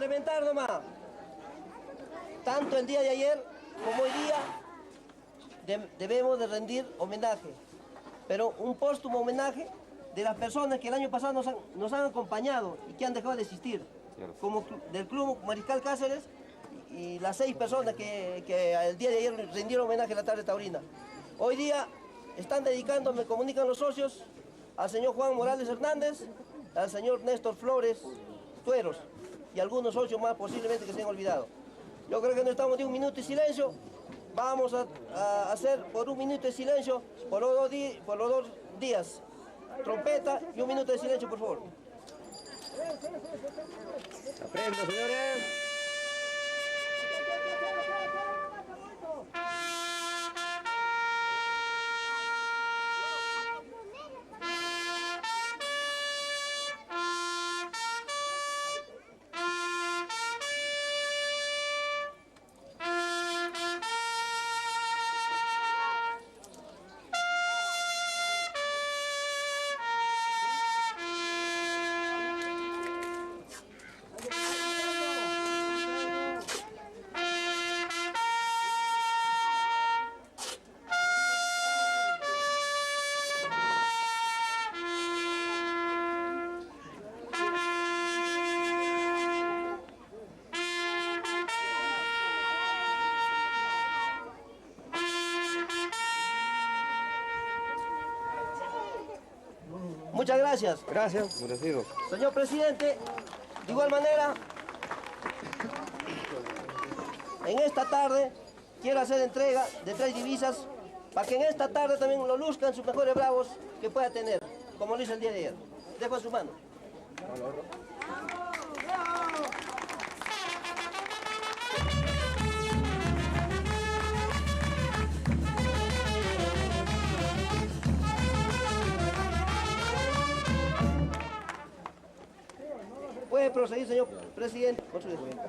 complementar nomás. Tanto el día de ayer como hoy día debemos de rendir homenaje, pero un póstumo homenaje de las personas que el año pasado nos han acompañado y que han dejado de existir, como del Club Mariscal Cáceres y las 6 personas que el día de ayer rindieron homenaje a la tarde taurina. Hoy día están dedicando, me comunican los socios, al señor Juan Morales Hernández, al señor Néstor Flores Tueros y algunos socios más posiblemente que se han olvidado. Yo creo que no estamos de un minuto de silencio. Vamos a hacer por un minuto de silencio por los dos días. Trompeta y un minuto de silencio, por favor. Aprenda, señores. Muchas gracias. Gracias, merecido. Señor presidente, de igual manera, en esta tarde quiero hacer entrega de 3 divisas para que en esta tarde también lo luzcan sus mejores bravos que pueda tener, como lo hizo el día de ayer. Dejo en su mano. Puede proseguir, señor presidente, con su descuento.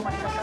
manifestación